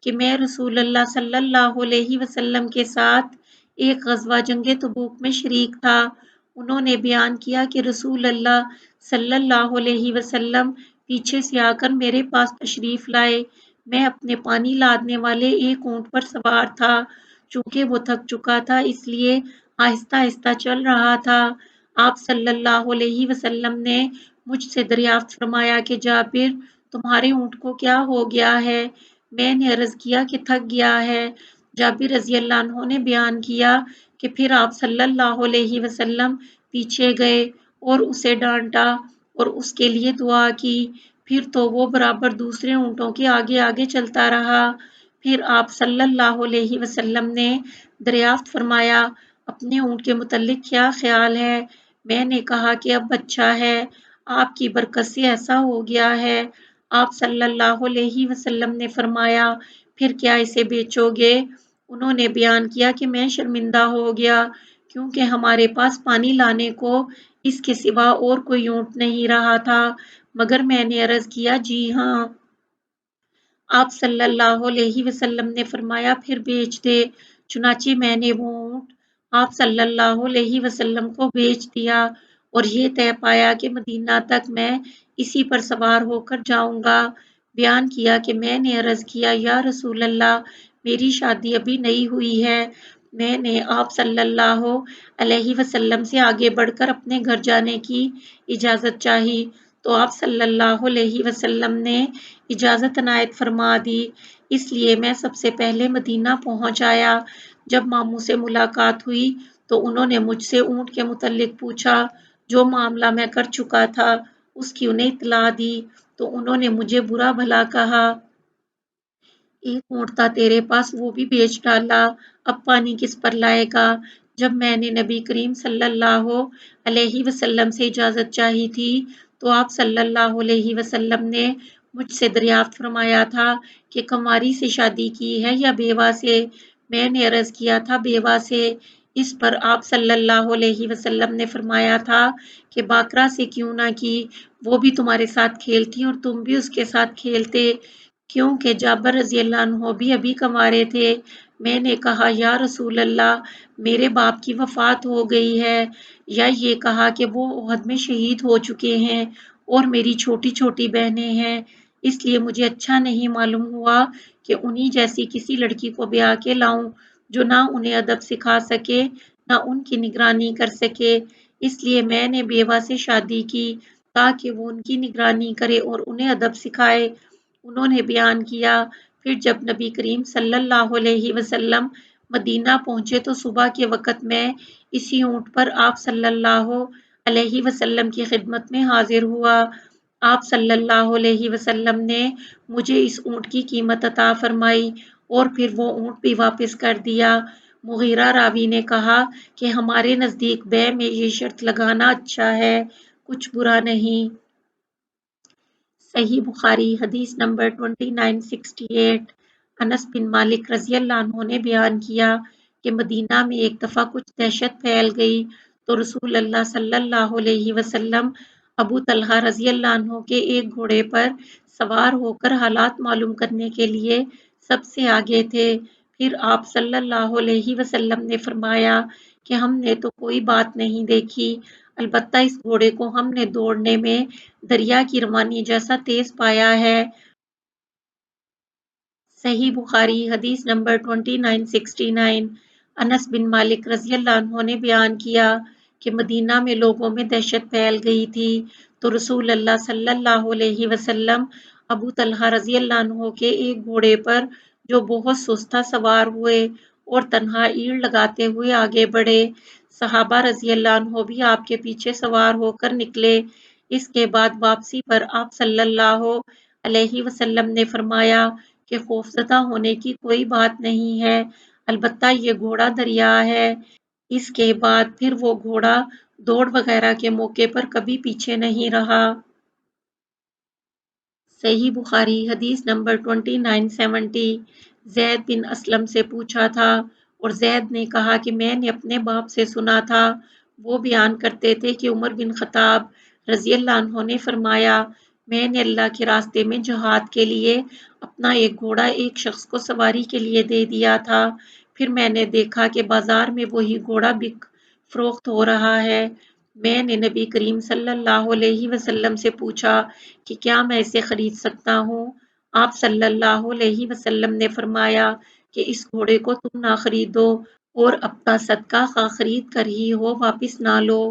کہ میں رسول اللہ صلی اللہ علیہ وسلم کے ساتھ ایک غزوہ جنگ تبوک میں شریک تھا۔ انہوں نے بیان کیا کہ رسول اللہ صلی اللہ علیہ وسلم پیچھے سے آ کر میرے پاس تشریف لائے۔ میں اپنے پانی لادنے والے ایک اونٹ پر سوار تھا۔ چونکہ وہ تھک چکا تھا اس لیے آہستہ آہستہ چل رہا تھا۔ آپ صلی اللہ علیہ وسلم نے مجھ سے دریافت فرمایا کہ جابر، تمہارے اونٹ کو کیا ہو گیا ہے؟ میں نے عرض کیا کہ تھک گیا ہے۔ جابر رضی اللہ عنہ نے بیان کیا کہ پھر آپ صلی اللہ علیہ وسلم پیچھے گئے اور اسے ڈانٹا اور اس کے لیے دعا کی۔ پھر تو وہ برابر دوسرے اونٹوں کے آگے آگے چلتا رہا۔ پھر آپ صلی اللہ علیہ وسلم نے دریافت فرمایا، اپنے اونٹ کے متعلق کیا خیال ہے؟ میں نے کہا کہ اب اچھا ہے، آپ کی برکت سے ایسا ہو گیا ہے۔ آپ صلی اللہ علیہ وسلم نے فرمایا، پھر کیا اسے بیچو گے؟ انہوں نے بیان کیا کہ میں شرمندہ ہو گیا کیونکہ ہمارے پاس پانی لانے کو اس کے سوا اور کوئی اونٹ نہیں رہا تھا، مگر میں نے عرض کیا جی ہاں۔ آپ صلی اللہ علیہ وسلم نے فرمایا پھر بیچ دے۔ چنانچہ میں نے وہ اونٹ آپ صلی اللہ علیہ وسلم کو بیچ دیا اور یہ طے پایا کہ مدینہ تک میں اسی پر سوار ہو کر جاؤں گا۔ بیان کیا کہ میں نے عرض کیا یا رسول اللہ، میری شادی ابھی نہیں ہوئی ہے۔ میں نے آپ صلی اللہ علیہ وسلم سے آگے بڑھ کر اپنے گھر جانے کی اجازت چاہی تو آپ صلی اللہ علیہ وسلم نے اجازت عنایت فرما دی۔ اس لیے میں سب سے پہلے مدینہ پہنچ آیا۔ جب ماموں سے ملاقات ہوئی تو انہوں نے مجھ سے اونٹ کے متعلق پوچھا۔ جو معاملہ میں کر چکا تھا اس کی انہیں اطلاع دی تو انہوں نے مجھے برا بھلا کہا۔ ایک اونٹ تھا تیرے پاس، وہ بھی بیچ ڈالا، اب پانی کس پر لائے گا؟ جب میں نے نبی کریم صلی اللہ علیہ وسلم سے اجازت چاہی تھی تو آپ صلی اللہ علیہ وسلم نے مجھ سے دریافت فرمایا تھا کہ کنواری سے شادی کی ہے یا بیوہ سے؟ میں نے عرض کیا تھا بیوہ سے۔ اس پر آپ صلی اللہ علیہ وسلم نے فرمایا تھا کہ باقرہ سے کیوں نہ کی، وہ بھی تمہارے ساتھ کھیلتی اور تم بھی اس کے ساتھ کھیلتے، کیونکہ جابر رضی اللہ عنہ بھی ابھی کنوارے تھے۔ میں نے کہا یا رسول اللہ، میرے باپ کی وفات ہو گئی ہے، یا یہ کہا کہ وہ احد میں شہید ہو چکے ہیں اور میری چھوٹی چھوٹی بہنیں ہیں، اس لیے مجھے اچھا نہیں معلوم ہوا کہ انہی جیسی کسی لڑکی کو بیاہ کے لاؤں جو نہ انہیں ادب سکھا سکے نہ ان کی نگرانی کر سکے۔ اس لیے میں نے بیوہ سے شادی کی تاکہ وہ ان کی نگرانی کرے اور انہیں ادب سکھائے۔ انہوں نے بیان کیا پھر جب نبی کریم صلی اللہ علیہ وسلم مدینہ پہنچے تو صبح کے وقت میں اسی اونٹ پر آپ صلی اللہ علیہ وسلم کی خدمت میں حاضر ہوا۔ آپ صلی اللہ علیہ وسلم نے مجھے اس اونٹ کی قیمت عطا فرمائی اور پھر وہ اونٹ بھی واپس کر دیا۔ مغیرہ راوی نے کہا کہ ہمارے نزدیک بیع میں یہ شرط لگانا اچھا ہے، کچھ برا نہیں۔ صحیح بخاری حدیث نمبر 2968۔ انس بن مالک رضی اللہ عنہ نے بیان کیا کہ مدینہ میں ایک دفعہ کچھ دہشت پھیل گئی تو رسول اللہ صلی اللہ علیہ وسلم ابو طلحہ رضی اللہ عنہ کے ایک گھوڑے پر سوار ہو کر حالات معلوم کرنے کے لیے سب سے آگے تھے۔ پھر آپ صلی اللہ علیہ وسلم نے فرمایا کہ ہم نے تو کوئی بات نہیں دیکھی، البتہ اس گھوڑے کو ہم نے دوڑنے میں دریا کی روانی جیسا تیز پایا ہے۔ صحیح بخاری حدیث نمبر 2969۔ انس بن مالک رضی اللہ عنہ نے بیان کیا کہ مدینہ میں لوگوں میں دہشت پھیل گئی تھی تو رسول اللہ صلی اللہ علیہ وسلم ابو طلحہ رضی اللہ عنہ کے ایک گھوڑے پر جو بہت سست تھا سوار ہوئے اور تنہا ایڑ لگاتے ہوئے آگے بڑھے۔ صحابہ رضی اللہ عنہ بھی آپ کے پیچھے سوار ہو کر نکلے۔ اس کے بعد واپسی پر آپ صلی اللہ علیہ وسلم نے فرمایا کہ خوفزدہ ہونے کی کوئی بات نہیں ہے، البتہ یہ گھوڑا دریا ہے۔ اس کے بعد پھر وہ گھوڑا دوڑ وغیرہ کے موقع پر کبھی پیچھے نہیں رہا۔ صحیح بخاری حدیث نمبر 2970۔ زید بن اسلم سے پوچھا تھا اور زید نے کہا کہ میں نے اپنے باپ سے سنا تھا، وہ بیان کرتے تھے کہ عمر بن خطاب رضی اللہ عنہ نے فرمایا، میں نے اللہ کے راستے میں جہاد کے لیے اپنا ایک گھوڑا ایک شخص کو سواری کے لیے دے دیا تھا، پھر میں نے دیکھا کہ بازار میں وہی گھوڑا فروخت ہو رہا ہے۔ میں نے نبی کریم صلی اللہ علیہ وسلم سے پوچھا کہ کیا میں اسے خرید سکتا ہوں؟ آپ صلی اللہ علیہ وسلم نے فرمایا کہ اس گھوڑے کو تم نہ خریدو اور اپنا صدقہ خواہ خرید کر ہی ہو واپس نہ لو۔